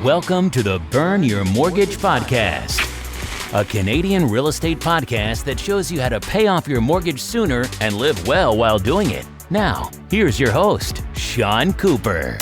Welcome to the Burn Your Mortgage Podcast, a Canadian real estate podcast that shows you how to pay off your mortgage sooner and live well while doing it. Now, here's your host, Sean Cooper.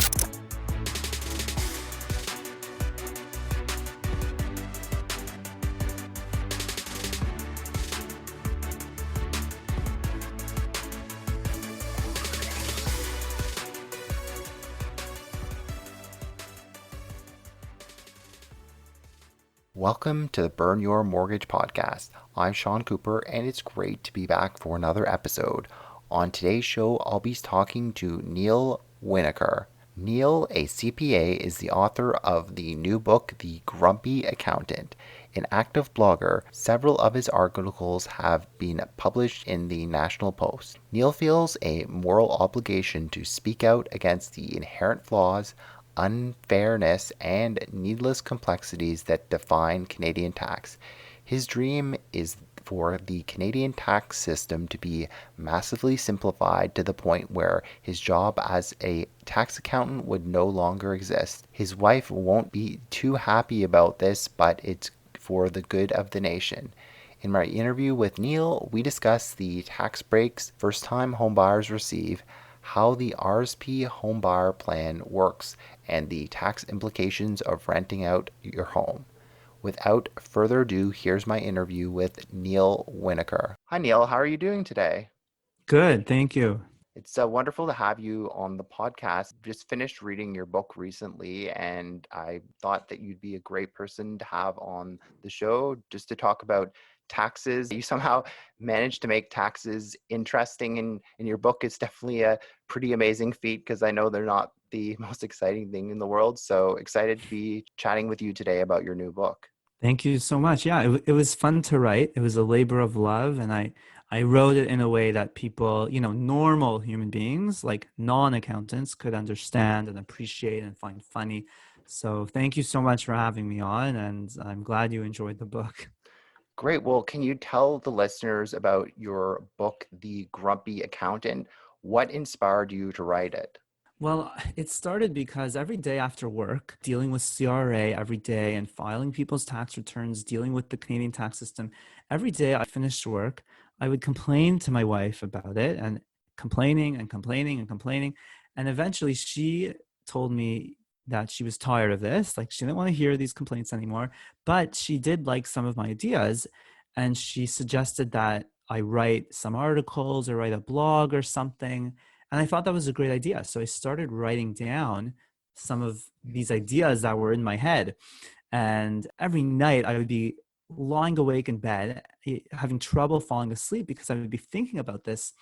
Welcome to the Burn Your Mortgage Podcast. I'm Sean Cooper, and it's great to be back for another episode. On today's show, I'll be talking to Neal Winokur. Neal, a CPA, is the author of the new book, The Grumpy Accountant. An active blogger, several of his articles have been published in the National Post. Neal feels a moral obligation to speak out against the inherent flaws, unfairness, and needless complexities that define Canadian tax. His dream is for the Canadian tax system to be massively simplified to the point where his job as a tax accountant would no longer exist. His wife won't be too happy about this, but it's for the good of the nation. In my interview with Neal, we discuss the tax breaks first-time homebuyers receive, how the RRSP Home Buyer Plan works, and the tax implications of renting out your home. Without further ado, here's my interview with Neal Winokur. Hi Neal, how are you doing today? Good, thank you. It's wonderful to have you on the podcast. Just finished reading your book recently, and I thought that you'd be a great person to have on the show just to talk about taxes. You somehow managed to make taxes interesting in your book. It's definitely a pretty amazing feat because I know they're not the most exciting thing in the world. So excited to be chatting with you today about your new book. Thank you so much. Yeah, it was fun to write. It was a labor of love, and I wrote it in a way that people, normal human beings, like non-accountants, could understand and appreciate and find funny. So thank you so much for having me on, and I'm glad you enjoyed the book. Great. Well, can you tell the listeners about your book, The Grumpy Accountant? What inspired you to write it? Well, it started because every day after work, dealing with CRA every day and filing people's tax returns, dealing with the Canadian tax system, every day I finished work, I would complain to my wife about it and complaining and complaining and complaining. And eventually she told me that she was tired of this. Like, she didn't want to hear these complaints anymore, but she did like some of my ideas. And she suggested that I write some articles or write a blog or something. And I thought that was a great idea. So I started writing down some of these ideas that were in my head. And every night I would be lying awake in bed, having trouble falling asleep because I would be thinking about this,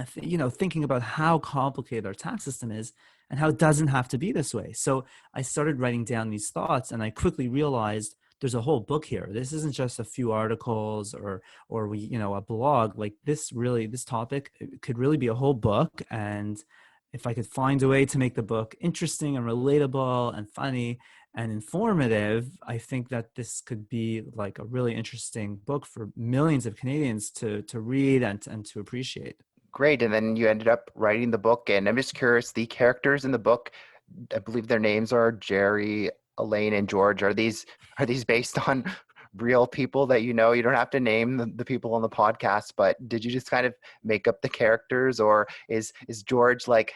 thinking about how complicated our tax system is and how it doesn't have to be this way. So I started writing down these thoughts, and I quickly realized there's a whole book here. This isn't just a few articles or a blog. Like, this topic could really be a whole book. And if I could find a way to make the book interesting and relatable and funny and informative, I think that this could be like a really interesting book for millions of Canadians to read and to appreciate. Great. And then you ended up writing the book. And I'm just curious, the characters in the book, I believe their names are Jerry, Elaine, and George. Are these based on real people that you know? You don't have to name the people on the podcast, but did you just kind of make up the characters, or is George like,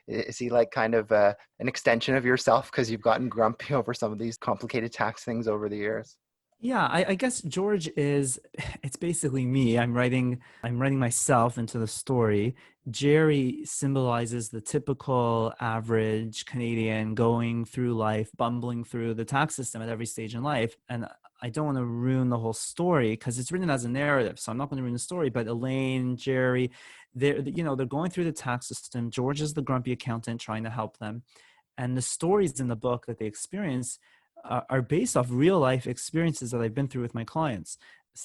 is he like kind of an extension of yourself because you've gotten grumpy over some of these complicated tax things over the years? Yeah, I guess George it's basically me. I'm writing myself into the story. Jerry symbolizes the typical average Canadian going through life, bumbling through the tax system at every stage in life. And I don't want to ruin the whole story because it's written as a narrative. So I'm not going to ruin the story, but Elaine, Jerry, they're going through the tax system. George is the grumpy accountant trying to help them. And the stories in the book that they experience are based off real life experiences that I've been through with my clients.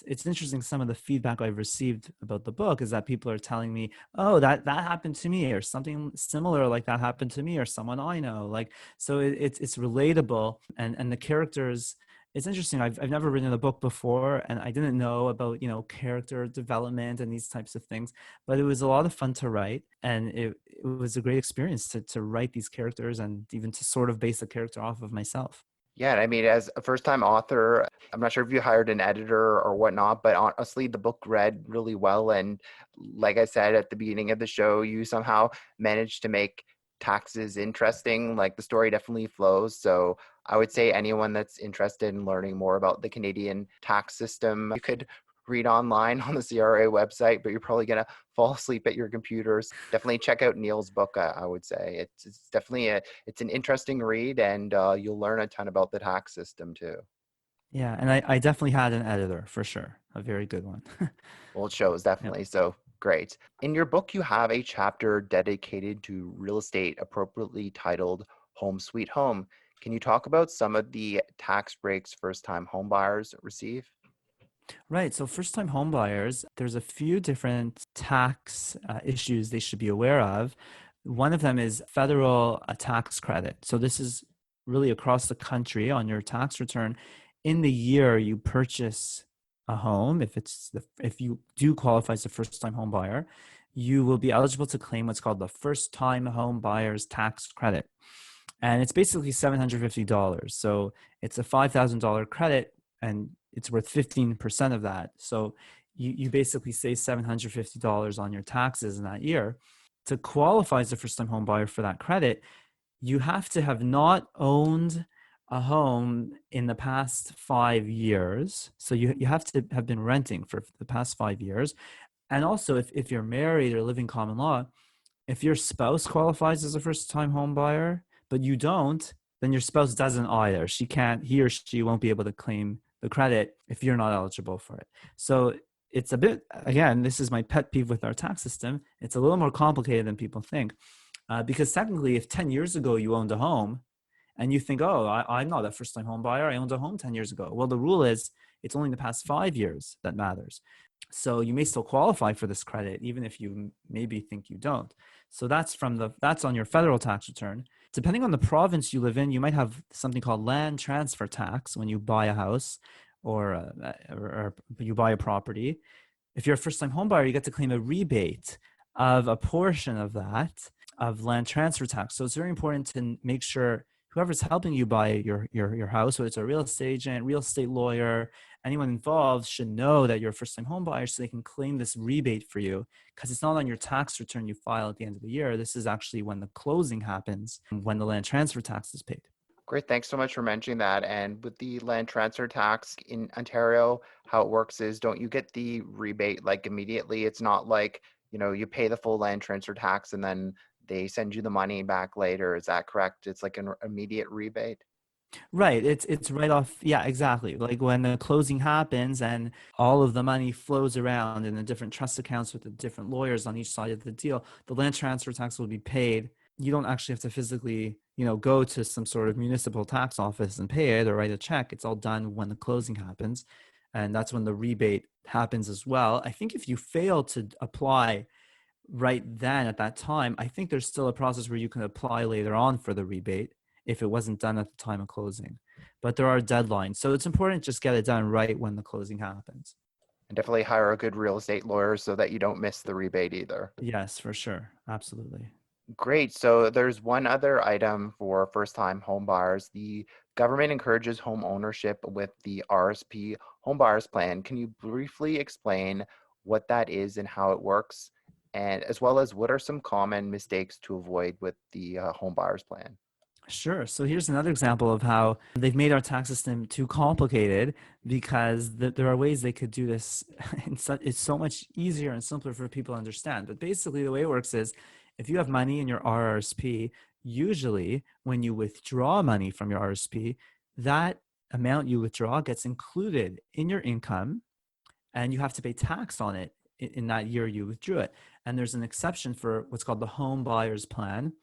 It's interesting. Some of the feedback I've received about the book is that people are telling me, oh, that happened to me, or something similar like that happened to me, or someone I know. Like, so it's relatable. And the characters, it's interesting. I've never written a book before, and I didn't know about, character development and these types of things, but it was a lot of fun to write. And it was a great experience to write these characters and even to sort of base the character off of myself. Yeah, and I mean, as a first-time author, I'm not sure if you hired an editor or whatnot, but honestly, the book read really well. And like I said at the beginning of the show, you somehow managed to make taxes interesting. Like the story definitely flows. So I would say anyone that's interested in learning more about the Canadian tax system, you could read online on the CRA website, but you're probably going to fall asleep at your computers. Definitely check out Neal's book, I would say. It's definitely it's an interesting read, and you'll learn a ton about the tax system too. Yeah, and I definitely had an editor for sure, a very good one. Well, it shows Yep. definitely. So great. In your book, you have a chapter dedicated to real estate, appropriately titled Home Sweet Home. Can you talk about some of the tax breaks first-time home buyers receive? Right. So first-time home buyers, there's a few different tax issues they should be aware of. One of them is federal tax credit. So this is really across the country on your tax return. In the year you purchase a home, if you do qualify as a first-time home buyer, you will be eligible to claim what's called the first-time home buyer's tax credit. And it's basically $750. So it's a $5,000 credit and it's worth 15% of that. So you basically save $750 on your taxes in that year. To qualify as a first time home buyer for that credit, you have to have not owned a home in the past 5 years. So you have to have been renting for the past 5 years. And also, if you're married or living common law, if your spouse qualifies as a first time home buyer, but you don't, then your spouse doesn't either. He or she won't be able to claim the credit if you're not eligible for it. So it's a bit, again, this is my pet peeve with our tax system. It's a little more complicated than people think. Because technically, if 10 years ago you owned a home and you think, oh, I'm not a first time home buyer, I owned a home 10 years ago. Well, the rule is it's only the past 5 years that matters. So you may still qualify for this credit, even if you maybe think you don't. So that's on your federal tax return. Depending on the province you live in, you might have something called land transfer tax when you buy a house or you buy a property. If you're a first-time home buyer, you get to claim a rebate of a portion of that of land transfer tax. So it's very important to make sure whoever's helping you buy your house, whether it's a real estate agent, real estate lawyer, anyone involved should know that you're a first-time home buyer so they can claim this rebate for you, because it's not on your tax return you file at the end of the year. This is actually when the closing happens, when the land transfer tax is paid. Great. Thanks so much for mentioning that. And with the land transfer tax in Ontario, how it works is don't you get the rebate like immediately? It's not like, you pay the full land transfer tax and then they send you the money back later. Is that correct? It's like an immediate rebate. Right. It's right off. Yeah, exactly. Like when the closing happens and all of the money flows around in the different trust accounts with the different lawyers on each side of the deal, the land transfer tax will be paid. You don't actually have to physically, go to some sort of municipal tax office and pay it or write a check. It's all done when the closing happens. And that's when the rebate happens as well. I think if you fail to apply right then at that time, I think there's still a process where you can apply later on for the rebate if it wasn't done at the time of closing. But there are deadlines. So it's important to just get it done right when the closing happens. And definitely hire a good real estate lawyer so that you don't miss the rebate either. Yes, for sure. Absolutely. Great. So there's one other item for first-time home buyers. The government encourages home ownership with the RRSP Home Buyers Plan. Can you briefly explain what that is and how it works? And as well as what are some common mistakes to avoid with the Home Buyers Plan? Sure. So here's another example of how they've made our tax system too complicated because there are ways they could do this. It's so much easier and simpler for people to understand. But basically, the way it works is if you have money in your RRSP, usually when you withdraw money from your RRSP, that amount you withdraw gets included in your income and you have to pay tax on it in that year you withdrew it. And there's an exception for what's called the Home Buyers Plan,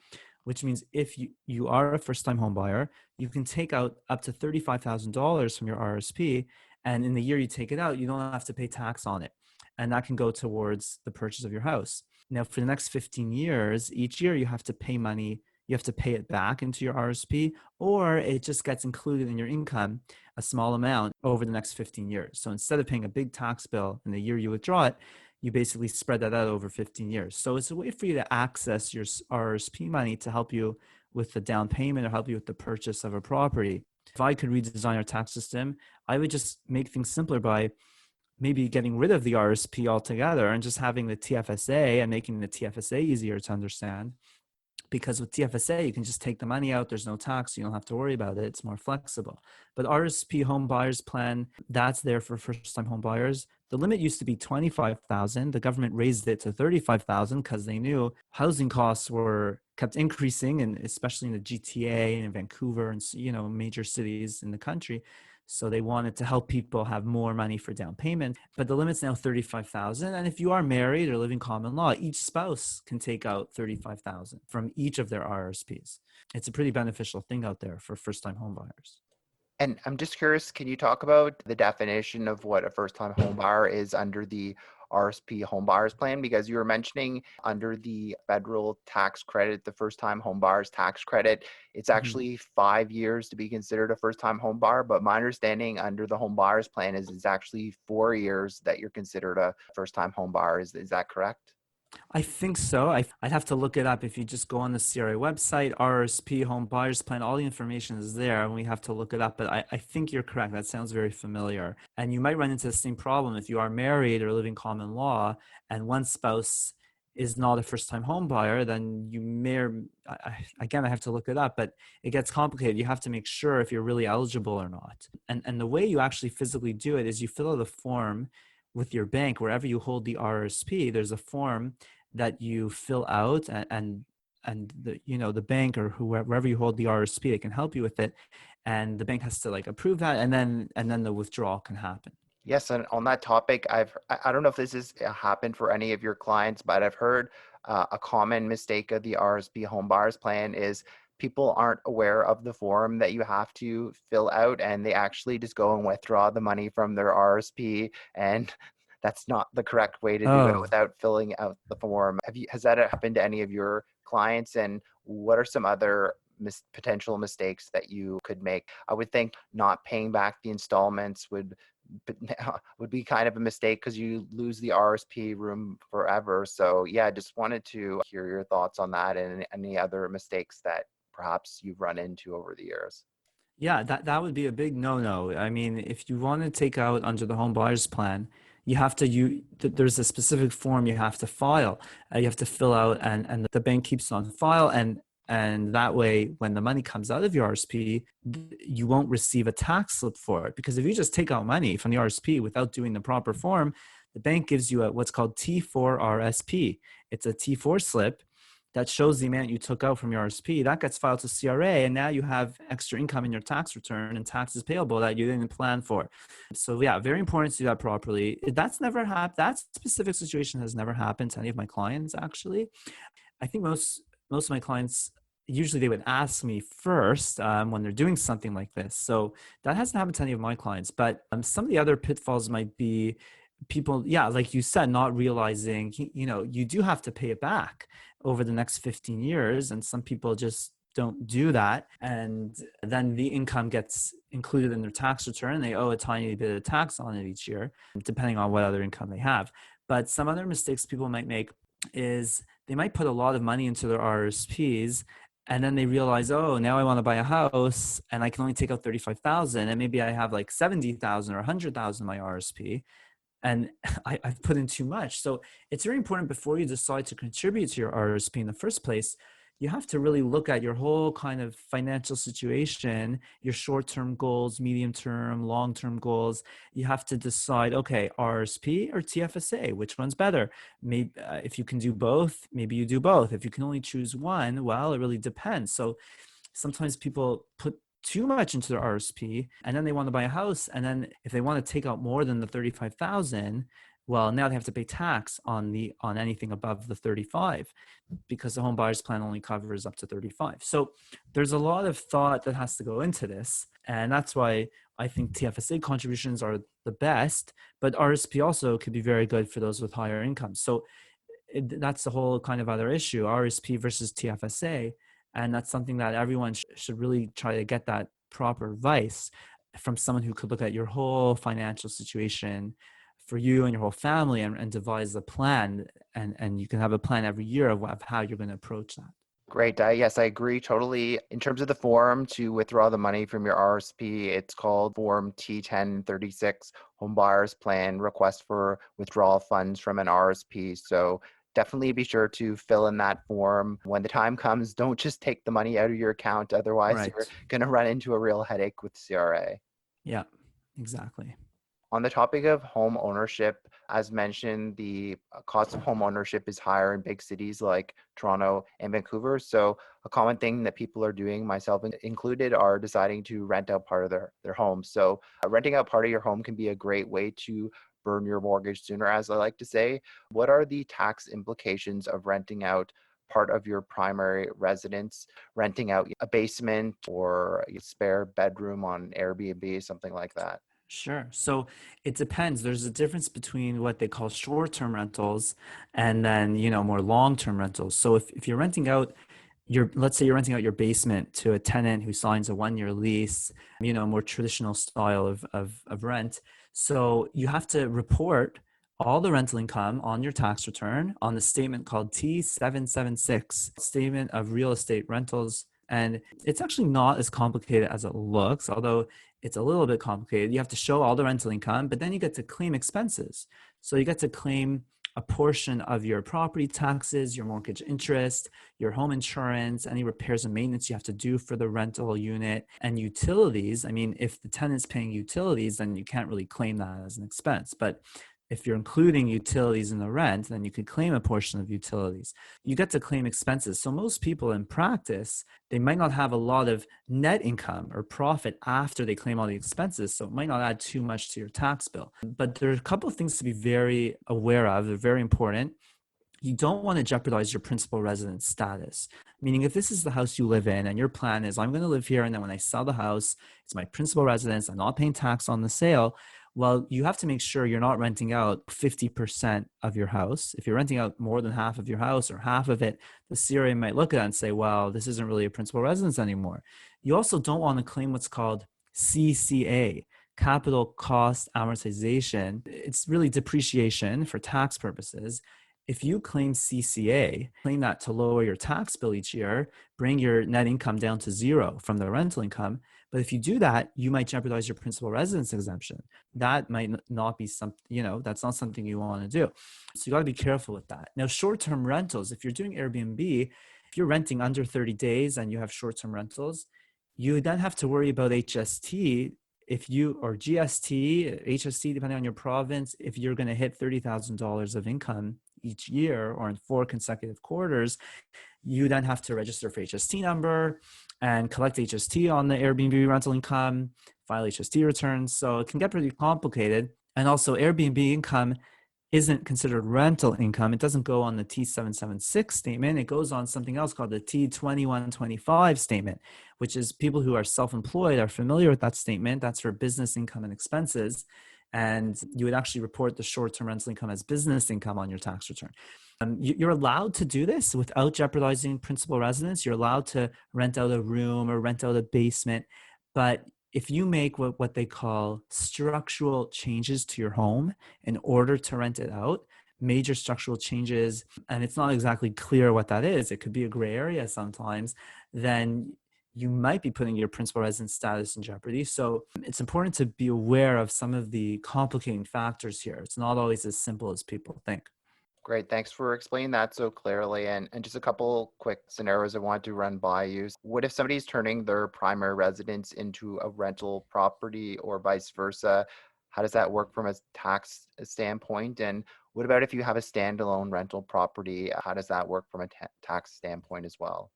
which means if you are a first-time home buyer, you can take out up to $35,000 from your RSP, and in the year you take it out, you don't have to pay tax on it. And that can go towards the purchase of your house. Now, for the next 15 years, each year you have to pay money, you have to pay it back into your RSP, or it just gets included in your income, a small amount over the next 15 years. So instead of paying a big tax bill in the year you withdraw it, you basically spread that out over 15 years. So it's a way for you to access your RSP money to help you with the down payment or help you with the purchase of a property. If I could redesign our tax system, I would just make things simpler by maybe getting rid of the RSP altogether and just having the TFSA and making the TFSA easier to understand. Because with TFSA, you can just take the money out. There's no tax. You don't have to worry about it. It's more flexible. But RRSP Home Buyers Plan, that's there for first-time home buyers. The limit used to be $25,000. The government raised it to $35,000 because they knew housing costs were kept increasing, and especially in the GTA and in Vancouver and major cities in the country. So they wanted to help people have more money for down payment. But the limit's now $35,000. And if you are married or living common law, each spouse can take out $35,000 from each of their RRSPs. It's a pretty beneficial thing out there for first-time home buyers. And I'm just curious, can you talk about the definition of what a first-time home buyer is under the RSP Home Buyers Plan? Because you were mentioning under the federal tax credit, the first-time home buyers tax credit, it's actually 5 years to be considered a first-time home buyer. But my understanding under the Home Buyers Plan is it's actually 4 years that you're considered a first-time home buyer. Is that correct? I think so. I'd have to look it up. If you just go on the CRA website, RRSP Home Buyers Plan, all the information is there, and we have to look it up. But I think you're correct. That sounds very familiar. And you might run into the same problem if you are married or living common law, and one spouse is not a first-time home buyer, then you may, again, I have to look it up, but it gets complicated. You have to make sure if you're really eligible or not. And the way you actually physically do it is you fill out a form with your bank. Wherever you hold the RRSP, there's a form that you fill out, and the bank or wherever you hold the RRSP, they can help you with it, and the bank has to approve that, and then the withdrawal can happen. Yes, and on that topic, I don't know if this has happened for any of your clients, but I've heard a common mistake of the RSP Home Buyers Plan is people aren't aware of the form that you have to fill out, and they actually just go and withdraw the money from their RSP, and that's not the correct way to do it without filling out the form. Has that happened to any of your clients, and what are some other potential mistakes that you could make? I would think not paying back the installments would be kind of a mistake because you lose the RSP room forever. So yeah, just wanted to hear your thoughts on that and any other mistakes that perhaps you've run into over the years. Yeah, that would be a big no-no. I mean, if you want to take out under the home buyers plan, you have to there's a specific form you have to file. You have to fill out, and the bank keeps on file, and that way, when the money comes out of your RSP, you won't receive a tax slip for it. Because if you just take out money from the RSP without doing the proper form, the bank gives you what's called T4 RSP. It's a T4 slip that shows the amount you took out from your RSP. That gets filed to CRA, and now you have extra income in your tax return and taxes payable that you didn't plan for. So yeah, very important to do that properly. That's never happened. That specific situation has never happened to any of my clients, actually. I think most of my clients, usually they would ask me first when they're doing something like this. So that hasn't happened to any of my clients. But some of the other pitfalls might be people, yeah, like you said, not realizing, you do have to pay it back over the next 15 years. And some people just don't do that. And then the income gets included in their tax return. They owe a tiny bit of tax on it each year, depending on what other income they have. But some other mistakes people might make is they might put a lot of money into their RSPs, and then they realize, oh, now I want to buy a house and I can only take out $35,000, and maybe I have like $70,000 or $100,000 in my RSP, and I've put in too much. So it's very important before you decide to contribute to your RSP in the first place, you have to really look at your whole kind of financial situation, your short-term goals, medium-term, long-term goals. You have to decide, okay, RSP or TFSA, which one's better? Maybe if you can do both, maybe you do both. If you can only choose one, well, it really depends. So sometimes people put too much into their RSP, and then they want to buy a house, and then if they want to take out more than the $35,000, well, now they have to pay tax on anything above the 35, because the home buyers plan only covers up to 35. So there's a lot of thought that has to go into this. And that's why I think TFSA contributions are the best, but RSP also could be very good for those with higher incomes. So that's the whole kind of other issue, RSP versus TFSA. And that's something that everyone should really try to get that proper advice from someone who could look at your whole financial situation for you and your whole family and devise a plan. And you can have a plan every year of how you're going to approach that. Great. Yes, I agree totally. In terms of the form to withdraw the money from your RSP, it's called Form T1036, Home Buyers Plan, Request for Withdrawal Funds from an RSP. So definitely be sure to fill in that form. When the time comes, don't just take the money out of your account. Otherwise, you're Right. going to run into a real headache with CRA. Yeah, exactly. On the topic of home ownership, as mentioned, the cost of home ownership is higher in big cities like Toronto and Vancouver. So a common thing that people are doing, myself included, are deciding to rent out part of their home. So renting out part of your home can be a great way to burn your mortgage sooner, as I like to say. What are the tax implications of renting out part of your primary residence, renting out a basement or a spare bedroom on Airbnb, something like that? Sure. So it depends. There's a difference between what they call short-term rentals and then, more long-term rentals. So if you're renting out let's say you're renting out your basement to a tenant who signs a 1-year lease, more traditional style of rent. So you have to report all the rental income on your tax return on the statement called T776, Statement of Real Estate Rentals. And it's actually not as complicated as it looks, although it's a little bit complicated. You have to show all the rental income, but then you get to claim expenses. So you get to claim a portion of your property taxes, your mortgage interest, your home insurance, any repairs and maintenance you have to do for the rental unit, and utilities. I mean, if the tenant's paying utilities, then you can't really claim that as an expense. But if you're including utilities in the rent, then you could claim a portion of utilities. You get to claim expenses. So most people in practice, they might not have a lot of net income or profit after they claim all the expenses. So it might not add too much to your tax bill. But there are a couple of things to be very aware of. They're very important. You don't want to jeopardize your principal residence status. Meaning, if this is the house you live in and your plan is, I'm going to live here, and then when I sell the house, it's my principal residence, I'm not paying tax on the sale. Well, you have to make sure you're not renting out 50% of your house. If you're renting out more than half of your house or half of it, the CRA might look at it and say, well, this isn't really a principal residence anymore. You also don't want to claim what's called CCA, capital cost amortization. It's really depreciation for tax purposes. If you claim CCA, claim that to lower your tax bill each year, bring your net income down to zero from the rental income. But if you do that, you might jeopardize your principal residence exemption. That might not be something, that's not something you want to do. So you got to be careful with that. Now, short-term rentals, if you're doing Airbnb, if you're renting under 30 days and you have short-term rentals, you then have to worry about HST or GST, HST, depending on your province. If you're going to hit $30,000 of income each year or in 4 consecutive quarters, you then have to register for HST number and collect HST on the Airbnb rental income, file HST returns. So it can get pretty complicated. And also Airbnb income isn't considered rental income. It doesn't go on the T776 statement. It goes on something else called the T2125 statement, which is people who are self-employed are familiar with that statement. That's for business income and expenses. And you would actually report the short-term rental income as business income on your tax return. You're allowed to do this without jeopardizing principal residence. You're allowed to rent out a room or rent out a basement. But if you make what they call structural changes to your home in order to rent it out, major structural changes, and it's not exactly clear what that is, it could be a gray area sometimes, then you might be putting your principal residence status in jeopardy. So it's important to be aware of some of the complicating factors here. It's not always as simple as people think. Great. Thanks for explaining that so clearly. And just a couple quick scenarios I want to run by you. What if somebody's turning their primary residence into a rental property or vice versa? How does that work from a tax standpoint? And what about if you have a standalone rental property? How does that work from a tax standpoint as well?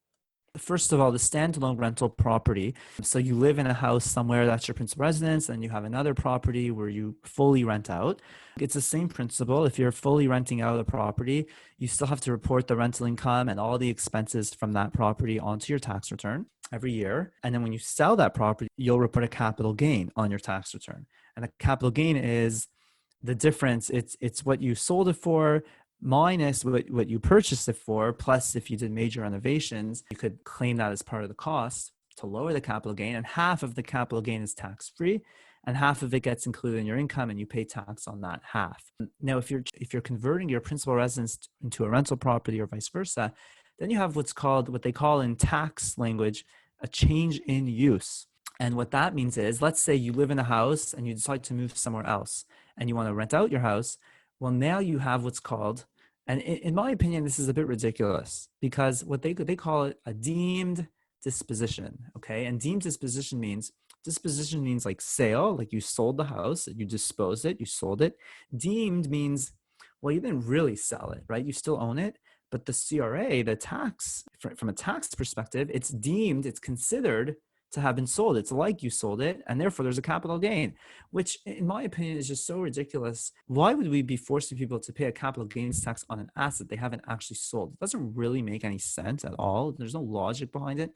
First of all, the standalone rental property. So you live in a house somewhere, that's your principal residence, and you have another property where you fully rent out. It's the same principle. If you're fully renting out a property, you still have to report the rental income and all the expenses from that property onto your tax return every year. And then when you sell that property, you'll report a capital gain on your tax return. And a capital gain is the difference. It's what you sold it for minus what you purchased it for, plus if you did major renovations, you could claim that as part of the cost to lower the capital gain, and half of the capital gain is tax-free, and half of it gets included in your income, and you pay tax on that half. Now, if you're converting your principal residence into a rental property or vice versa, Then you have what they call in tax language, a change in use. And what that means is, let's say you live in a house and you decide to move somewhere else and you want to rent out your house. Well, now you have what's called, and in my opinion, this is a bit ridiculous, because what they call it a deemed disposition. Okay. And deemed disposition means like sale, like you sold the house, you disposed it, you sold it. Deemed means, well, you didn't really sell it, right? You still own it. But the CRA, the tax, from a tax perspective, it's considered to have been sold. It's like you sold it, and therefore there's a capital gain, which in my opinion is just so ridiculous. Why would we be forcing people to pay a capital gains tax on an asset they haven't actually sold? It doesn't really make any sense at all. There's no logic behind it.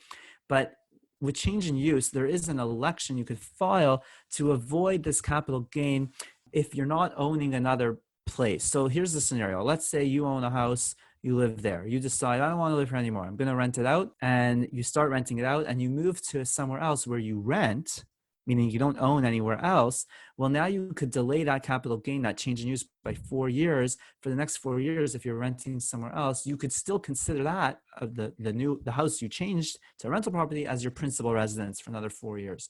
But with change in use, there is an election you could file to avoid this capital gain if you're not owning another place. So here's the scenario. Let's say you own a house, you live there. You decide, I don't want to live here anymore. I'm going to rent it out. And you start renting it out and you move to somewhere else where you rent, meaning you don't own anywhere else. Well, now you could delay that capital gain, that change in use, by 4 years. For the next 4 years, if you're renting somewhere else, you could still consider that the house you changed to rental property as your principal residence for another 4 years.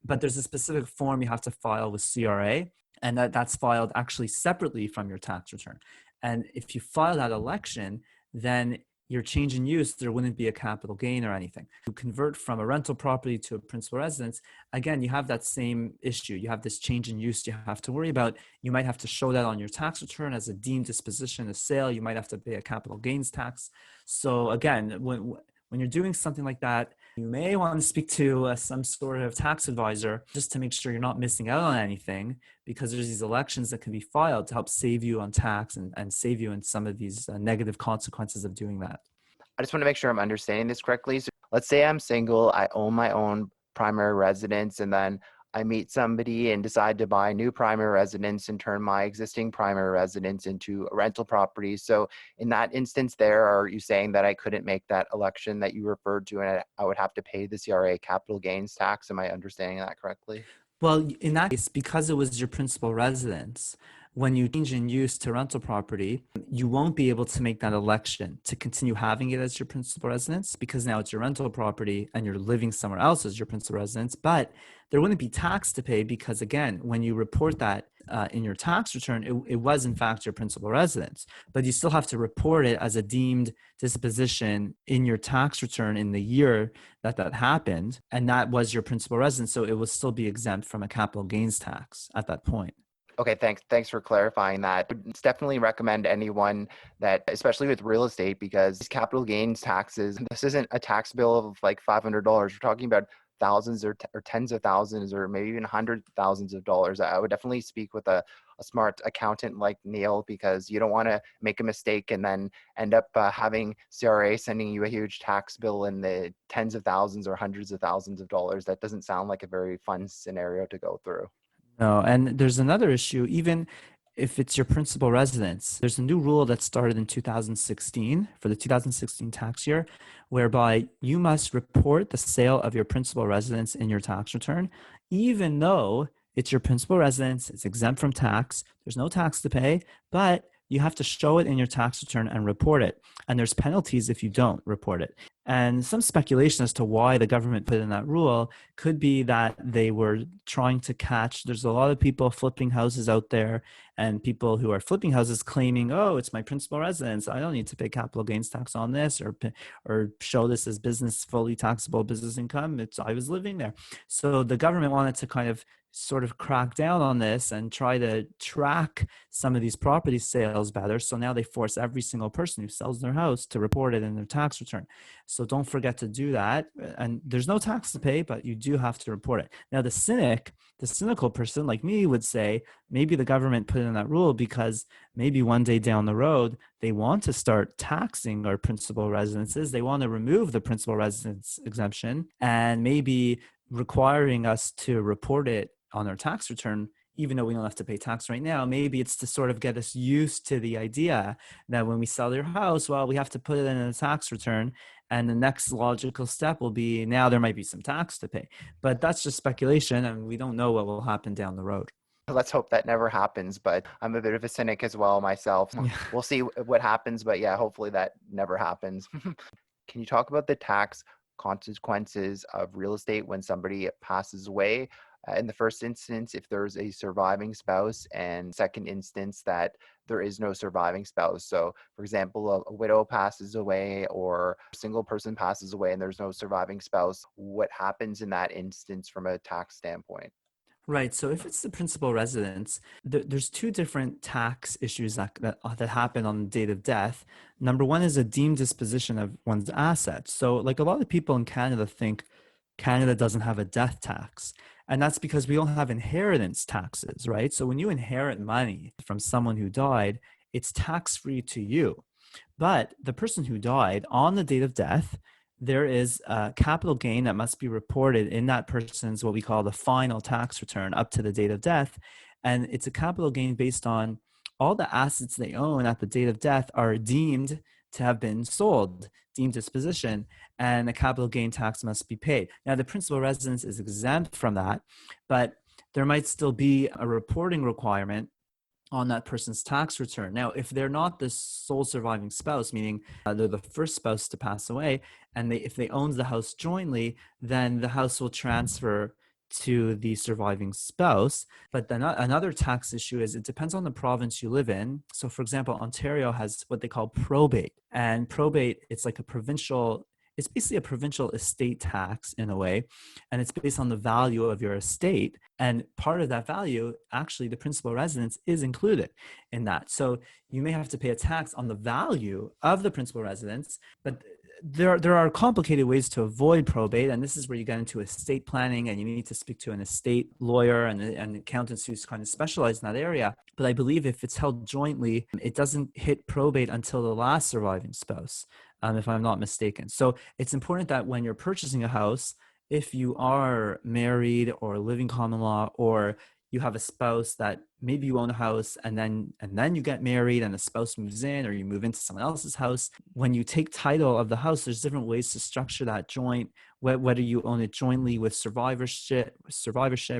But there's a specific form you have to file with CRA, and that's filed actually separately from your tax return. And if you file that election, then your change in use, there wouldn't be a capital gain or anything. To convert from a rental property to a principal residence, again, you have that same issue. You have this change in use you have to worry about. You might have to show that on your tax return as a deemed disposition, a sale. You might have to pay a capital gains tax. So again, when you're doing something like that, you may want to speak to some sort of tax advisor just to make sure you're not missing out on anything, because there's these elections that can be filed to help save you on tax and save you in some of these negative consequences of doing that. I just want to make sure I'm understanding this correctly. So let's say I'm single, I own my own primary residence, and then I meet somebody and decide to buy a new primary residence and turn my existing primary residence into a rental property. So in that instance there, are you saying that I couldn't make that election that you referred to and I would have to pay the CRA capital gains tax? Am I understanding that correctly? Well, in that case, because it was your principal residence, when you change in use to rental property, you won't be able to make that election to continue having it as your principal residence, because now it's your rental property and you're living somewhere else as your principal residence. But there wouldn't be tax to pay because, again, when you report that in your tax return, it was in fact your principal residence. But you still have to report it as a deemed disposition in your tax return in the year that happened. And that was your principal residence. So it will still be exempt from a capital gains tax at that point. Okay, thanks for clarifying that. I would definitely recommend anyone that, especially with real estate, because capital gains taxes, this isn't a tax bill of like $500. We're talking about thousands or tens of thousands or maybe even hundreds of thousands of dollars. I would definitely speak with a smart accountant like Neal, because you don't want to make a mistake and then end up having CRA sending you a huge tax bill in the tens of thousands or hundreds of thousands of dollars. That doesn't sound like a very fun scenario to go through. No, and there's another issue. Even if it's your principal residence, there's a new rule that started in 2016 for the 2016 tax year, whereby you must report the sale of your principal residence in your tax return, even though it's your principal residence, it's exempt from tax, there's no tax to pay, but you have to show it in your tax return and report it. And there's penalties if you don't report it. And some speculation as to why the government put in that rule could be that they were trying to catch, there's a lot of people flipping houses out there, and people who are flipping houses claiming, oh, it's my principal residence, I don't need to pay capital gains tax on this, or show this as business, fully taxable business income. I was living there. So the government wanted to kind of sort of crack down on this and try to track some of these property sales better. So now they force every single person who sells their house to report it in their tax return. So don't forget to do that. And there's no tax to pay, but you do have to report it. Now the cynical person like me would say, maybe the government put in that rule because maybe one day down the road, they want to start taxing our principal residences. They want to remove the principal residence exemption and maybe requiring us to report it on our tax return, even though we don't have to pay tax right now. Maybe it's to sort of get us used to the idea that when we sell your house, well, we have to put it in a tax return. And the next logical step will be, now there might be some tax to pay. But that's just speculation, and we don't know what will happen down the road. Let's hope that never happens, but I'm a bit of a cynic as well myself. Yeah. We'll see what happens, but yeah, hopefully that never happens. Can you talk about the tax consequences of real estate when somebody passes away? In the first instance, if there's a surviving spouse, and second instance that there is no surviving spouse. So, for example, a widow passes away or a single person passes away and there's no surviving spouse. What happens in that instance from a tax standpoint? Right. So if it's the principal residence, there's two different tax issues that happen on the date of death. Number one is a deemed disposition of one's assets. So like a lot of people in Canada think Canada doesn't have a death tax. And that's because we don't have inheritance taxes, right? So when you inherit money from someone who died, it's tax-free to you. But the person who died on the date of death, there is a capital gain that must be reported in that person's what we call the final tax return up to the date of death. And it's a capital gain based on all the assets they own at the date of death are deemed to have been sold, deemed disposition, and a capital gain tax must be paid. Now, the principal residence is exempt from that, but there might still be a reporting requirement on that person's tax return. Now, if they're not the sole surviving spouse, meaning they're the first spouse to pass away, and if they own the house jointly, then the house will transfer to the surviving spouse. But then another tax issue is it depends on the province you live in. So for example, Ontario has what they call probate, and probate, it's basically a provincial estate tax in a way, and it's based on the value of your estate. And part of that value, actually, the principal residence is included in that. So you may have to pay a tax on the value of the principal residence, but there are complicated ways to avoid probate, and this is where you get into estate planning, and you need to speak to an estate lawyer and accountants who kind of specialize in that area. But I believe if it's held jointly, it doesn't hit probate until the last surviving spouse, if I'm not mistaken. So it's important that when you're purchasing a house, if you are married or living common law, or you have a spouse that maybe you own a house and then you get married and the spouse moves in, or you move into someone else's house, when you take title of the house, there's different ways to structure that joint, whether you own it jointly with survivorship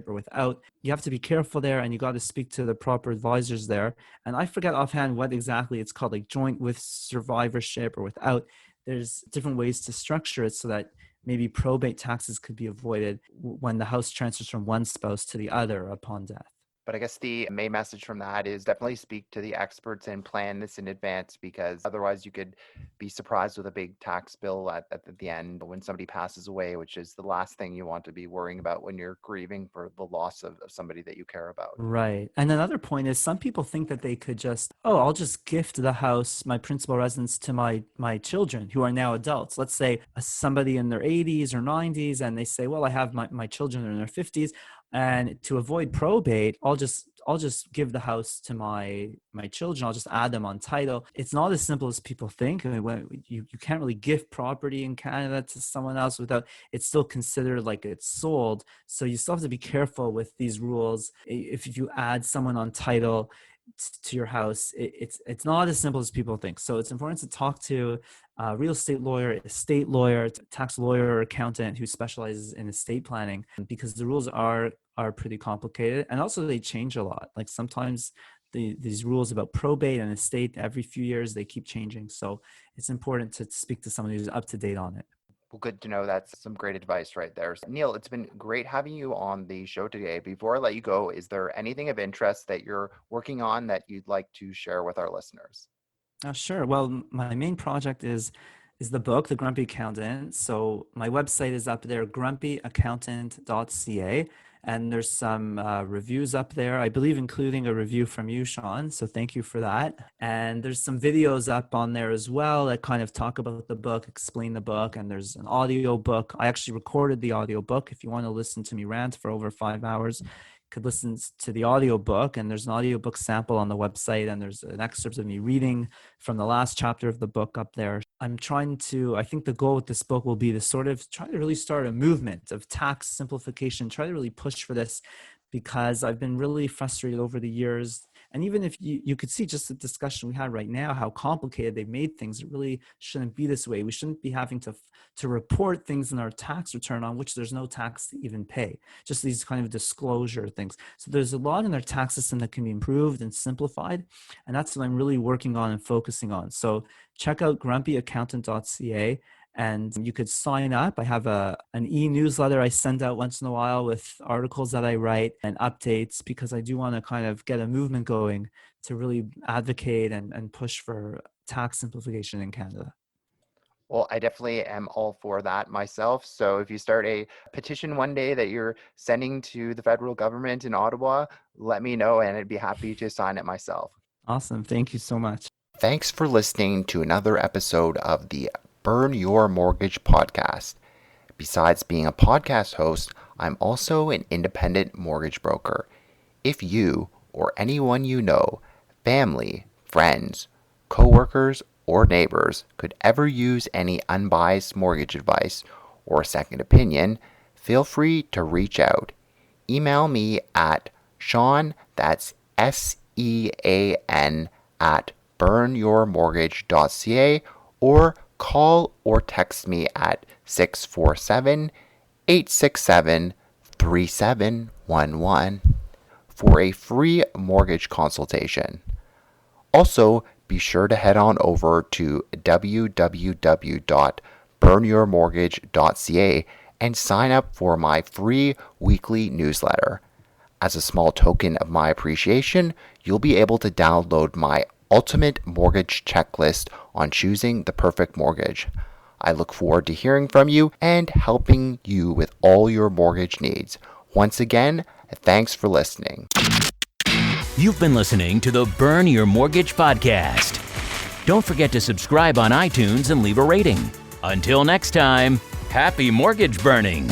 or without. You have to be careful there, and you got to speak to the proper advisors there. And I forget offhand what exactly it's called, like joint with survivorship or without. There's different ways to structure it so that maybe probate taxes could be avoided when the house transfers from one spouse to the other upon death. But I guess the main message from that is definitely speak to the experts and plan this in advance, because otherwise you could be surprised with a big tax bill at the end when somebody passes away, which is the last thing you want to be worrying about when you're grieving for the loss of somebody that you care about. Right. And another point is some people think that they could just, I'll just gift the house, my principal residence, to my children who are now adults. Let's say somebody in their 80s or 90s, and they say, well, I have my children in their 50s. And to avoid probate, I'll just give the house to my children. I'll just add them on title. It's not as simple as people think. I mean, you can't really gift property in Canada to someone else without it's still considered like it's sold. So you still have to be careful with these rules. If you add someone on title to your house, it's not as simple as people think. So it's important to talk to a real estate lawyer, estate lawyer, tax lawyer, or accountant who specializes in estate planning, because the rules are pretty complicated, and also they change a lot. Like sometimes these rules about probate and estate, every few years they keep changing. So it's important to speak to someone who's up to date on it. Well, good to know. That's some great advice right there. Neal, it's been great having you on the show today. Before I let you go, is there anything of interest that you're working on that you'd like to share with our listeners? Sure. Well, my main project is the book, The Grumpy Accountant. So my website is up there, grumpyaccountant.ca. And there's some reviews up there, I believe, including a review from you, Sean. So thank you for that. And there's some videos up on there as well that kind of talk about the book, explain the book. And there's an audio book. I actually recorded the audio book. If you want to listen to me rant for over 5 hours, could listen to the audiobook, and there's an audiobook sample on the website, and there's an excerpt of me reading from the last chapter of the book up there. I think the goal with this book will be to sort of try to really start a movement of tax simplification, try to really push for this, because I've been really frustrated over the years And even if you could see just the discussion we had right now, how complicated they've made things, it really shouldn't be this way. We shouldn't be having to report things in our tax return on which there's no tax to even pay, just these kind of disclosure things. So there's a lot in our tax system that can be improved and simplified. And that's what I'm really working on and focusing on. So check out grumpyaccountant.ca. And you could sign up. I have an e-newsletter I send out once in a while with articles that I write and updates, because I do want to kind of get a movement going to really advocate and push for tax simplification in Canada. Well, I definitely am all for that myself. So if you start a petition one day that you're sending to the federal government in Ottawa, let me know and I'd be happy to sign it myself. Awesome. Thank you so much. Thanks for listening to another episode of the Burn Your Mortgage podcast. Besides being a podcast host, I'm also an independent mortgage broker. If you or anyone you know, family, friends, coworkers, or neighbors could ever use any unbiased mortgage advice or second opinion, feel free to reach out. Email me at Sean, that's SEAN, at burnyourmortgage.ca, or call or text me at 647-867-3711 for a free mortgage consultation. Also, be sure to head on over to www.burnyourmortgage.ca and sign up for my free weekly newsletter. As a small token of my appreciation, you'll be able to download my ultimate mortgage checklist on choosing the perfect mortgage. I look forward to hearing from you and helping you with all your mortgage needs. Once again, thanks for listening. You've been listening to the Burn Your Mortgage podcast. Don't forget to subscribe on iTunes and leave a rating. Until next time, happy mortgage burning.